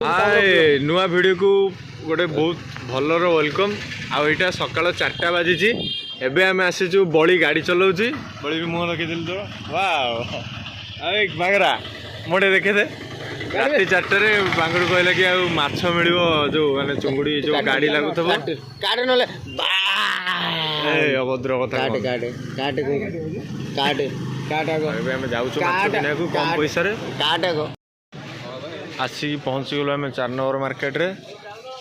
हाय नुआ वीडियो को गोटे बहुत भलर वेलकम आईटा सकाल 4टा बाजी एबे आम आसीचु बड़ी गाड़ी चलाऊँगी बड़ी भी मुह देखी तो वाह बागरा मोटे देखे दे राति 4टारे बांगड़ कहला कि माछ मिल जो माने चुंगुड़ी जो गाड़ी लगुव अभद्र कथा कम पैसा आसिक पहुँची गलु आम 4 नंबर मार्केट रे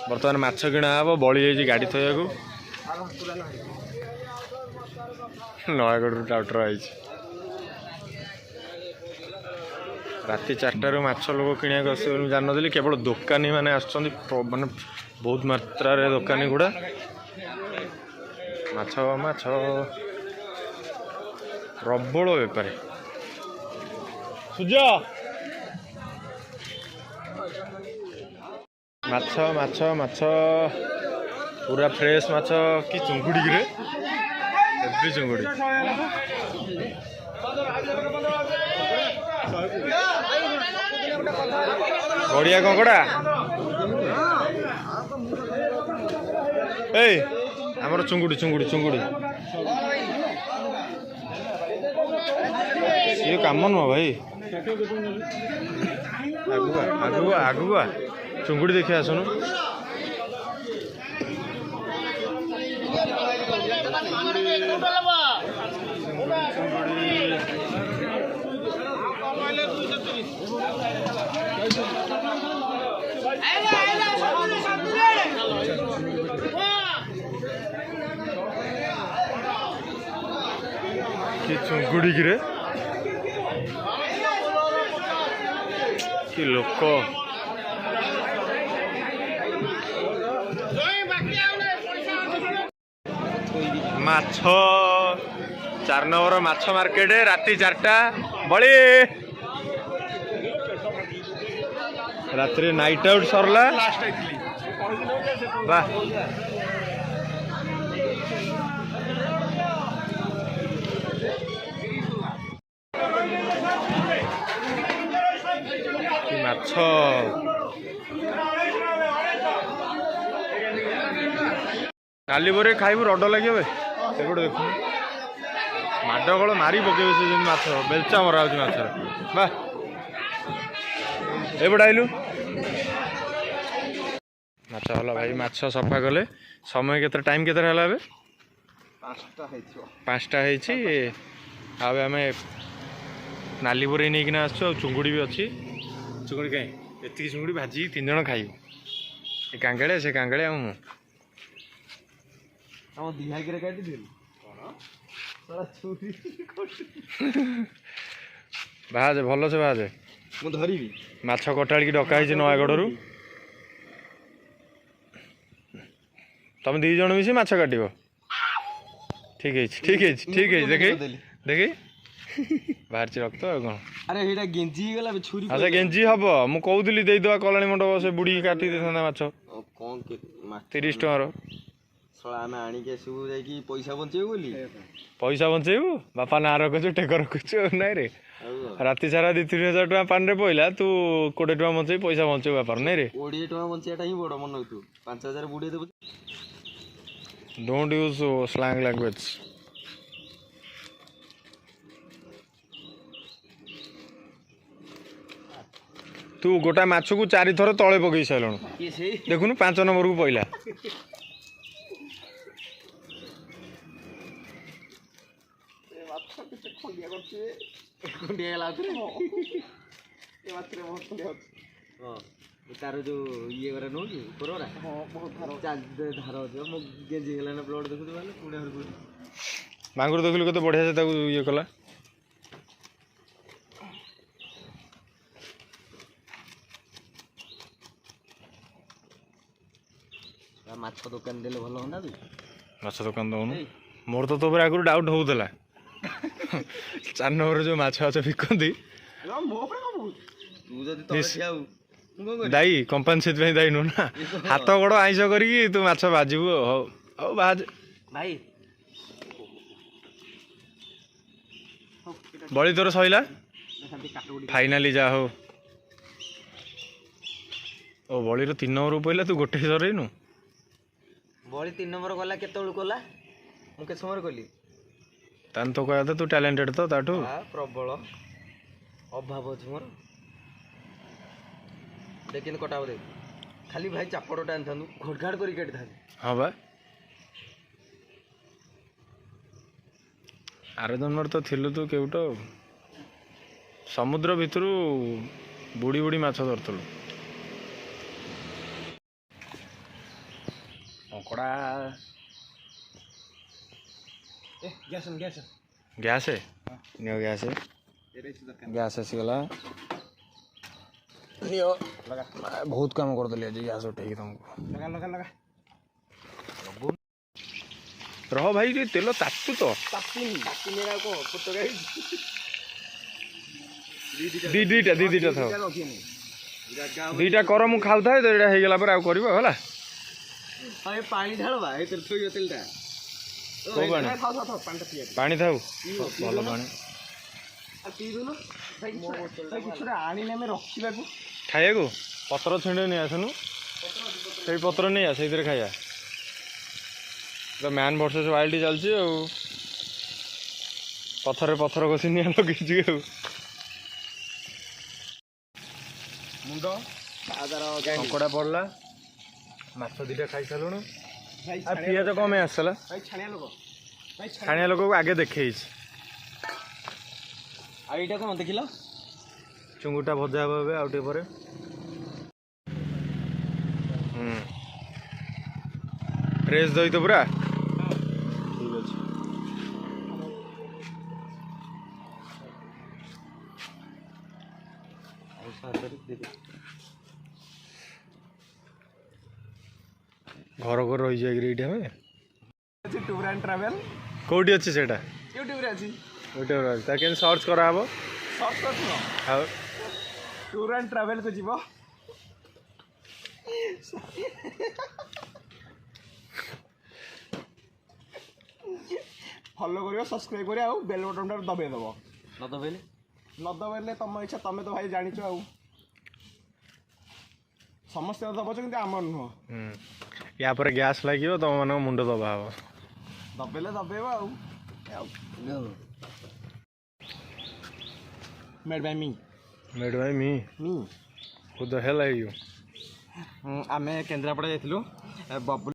बर्तमान माछ किणा हम बड़ी जाइए गाड़ी थोड़ा नयगढ़ टाउटर आई राति 4टारू माछ लोक किणा जान नी केवल दुकानी मैंने आसने बहुत मात्रा रे दुकानी गुड़ा माछ माछ प्रबल बेपारी सूर्य माछ माछ माछ पूरा फ्रेश माछ कि चुंगुड़ी रे एवरी चुंगुड़ी बढ़िया कंकड़ा ए हमर चुंगुड़ी चुंगुड़ी चुंगुड़ी ये काम नुह भाई आगुआ आगुआ आगुआ चुंगुड़ी देखिए आसनु कि चुंगुड़ी कि रे कि लोक माछ 4 नंबर माछ मार्केट राति 4टा बड़ी रात्रि नाइट आउट सरला वाह माछ काली बोरे खाइबू रड लगे एपटे देख माडगोल मारी पकेबे से माछ बेलचा मरा हो माछ वाह एपटे आइलु माछ हला भाई माछ सफा कले समय केते टाइम केते हला बे 5टा हेछि आबे हमें नाली बोरे नै किना आछो चुंगुड़ी भी अछि चुंगुड़ी कहीं एति चुंगुड़ी भाजी 3 जण खाइबो ए कांगळे से कांगळे हम हम दिहा के काटी दिल कोन सारा छुरी बाजे भलो से बाजे मु धरिबी माछ कटाळी की डका हिज नयागढ़रू तुम 2 जण मिसी माछ काटिबो ठीक है ठीक है ठीक है देखी देखी बाहर रक्त कौन अरे हेटा गेंजी गला छुरी अच्छा गेंजी हबो मु कहउदिली देई दवा कलाणी मंडप से बुड़ी काटी देथना माछ कोन के 30 टका रो सळा आमे आनी के सब जाई की पैसा बंचेबो बोली पैसा बंचेबो बापा ना रखछु टेकर रखछु नै रे राति सारा 2-3 हजार टका पान रे पइला तू 20 टका बंचेई पैसा बंचेबो बापार नै रे 20 टका बंचेटा ही बड़ मन तू 5000 बुड़ी देबो डोंट यूज स्लैंग लैंग्वेज तू गोटा माछ को 4 थर तले पकई साइलण देखुनु 5 नंबर को पइला तार जो ये करा नो कि कोरोना बहुत धार धार मो गेंजी गेला ना ब्लड देखु वाले पुणे हर मांगुर देखलु कते बढ़िया से ताकू ये कला माछ दुकान देले भलो होना तू माछ दुकान दउनु मोर तो तोपर आगु डाउट होउतला 4 नंबर जो माछ आछ बिकंदी मो पर कम तू जदी तो जाऊ दाई कंपनसेट में दाई नो ना हाथ गोड़ आइस करी तू माछ बाजबू हो हो बाज भाई बड़ी तोर सइला फाइनाली जा हो ଓ ବଳିର 3 ନମ୍ବର ପଇଲା ତୁ ଗୋଟେ ସରେଇନୁ ବଳି 3 ନମ୍ବର ଗଲା କେତେବେଳୁ କଲା ମୁଁ କେତେ ସମୟରେ କଲି ତାହେଲେ ତ କହିବା କଥା ତୁ ଟ୍ୟାଲେଣ୍ଟେଡ୍ ତ ତାଠୁ ପ୍ରବଳ ଅଭାବ ଅଛି ମୋର ଦେଖିନି କଟା ହବ ଦେଖ ଖାଲି ଭାଇ ଚାପଡ଼ଟା ଆଣିଥାନ୍ତୁ ଘଡ଼ଘାଡ଼ କରି କାଟିଥାନ୍ତୁ ହଁ ବା ଆର ଜନ୍ମରେ ତ ଥିଲୁ ତୁ କେଉଟ ସମୁଦ୍ର ଭିତରୁ ବୁଡ଼ି ବୁଡ଼ି ମାଛ ଧରୁଥିଲୁ କଙ୍କଡ଼ା ଗ୍ୟାସ୍ ଗ୍ୟାସ୍ ନିଅ ଗ୍ୟାସ୍ ଆସିଗଲା ନିଅ ବହୁତ କାମ କରିଦେଲି ଆଜି ଗ୍ୟାସ୍ ଉଠେଇକି ତମକୁ ରହ ଭାଇ ଟିକେ ତେଲ ତାତୁ ତ ଦିଟା ଥାଉ ଦିଟା କର ମୁଁ ଖାଉଥାଏ ତ ଏଇଟା ହେଇଗଲା ପରେ ଆଉ କରିବ ହେଲା ପାଣି ଢାଳବା ଏଇଥିରେ ଥୋଇବ ତେଲଟା ପାଣି ଥାଉ ଭଲ ପାଣି ଆଣିଲେ ଆମେ ରଖିବାକୁ ଖାଇବାକୁ ପତ୍ର ଛିଣ୍ଡ ନେଇ ଆସୁନୁ ସେଇ ପତ୍ର ନେଇ ଆସ ସେଇଥିରେ ଖାଇବା ତ ମ୍ୟାନ୍ ଭର୍ସେସ୍ ୱାଇଲ୍ଡ ଚାଲିଛି ଆଉ ପଥରରେ ପଥର କଷି ନିଆଁ ଲଗେଇଛି ଆଉ ମୁଣ୍ଡ କଙ୍କଡ଼ା ପଡ଼ିଲା ମାଛ ଦିଟା ଖାଇସାରିଲୁଣି ଆଉ ପିଆଜ କଣ ପାଇଁ ଆସିଥିଲା ଛାଣିଆ ଲୋକକୁ ଆଗେ ଦେଖେଇଛି ଆଉ ଏଇଟା କ'ଣ ଦେଖିଲ ଚୁଙ୍ଗୁଟା ଭଜା ହେବ ଏବେ ଆଉ ଟିକେ ପରେ ଫ୍ରେଶ୍ ଦହି ତ ପୁରା ଠିକ୍ ଅଛି ଘର ଘର ରହିଯାଇକିରି ଏଇଠି ଆମେ ଟୁର୍ ଆଣ୍ଡ ଟ୍ରାଭେଲ୍ କେଉଁଠି ଅଛି ସେଇଟା ୟୁଟ୍ୟୁବରେ ଅଛି ୟୁଟ୍ୟୁବରେ ଅଛି ତା କେମିତି ସର୍ଚ୍ଚ କରାହେବ ସର୍ଚ୍ଚ କରୁନ ଆଉ ଟୁର୍ ଆଣ୍ଡ ଟ୍ରାଭେଲ୍କୁ ଯିବ ଫଲୋ କରିବ ସବସ୍କ୍ରାଇବ୍ କରିବ ଆଉ ବେଲ୍ ବଟନ୍ଟା ଦବେଇ ଦେବ ନ ଦବେଇଲେ ତମ ଇଚ୍ଛା ତମେ ତ ଭାଇ ଜାଣିଛ ଆଉ ସମସ୍ତେ ଦବଛ କିନ୍ତୁ ଆମର ନୁହଁ ୟା ପରେ ଗ୍ୟାସ୍ ଲାଗିବ ତମମାନଙ୍କ ମୁଣ୍ଡ ଦବା ହବ ଦବେଇଲେ ଦବେଇବ ଆଉ made by me who the hell are you ଆମେ କେନ୍ଦ୍ରାପଡ଼ା ଯାଇଥିଲୁ ବବୁଲ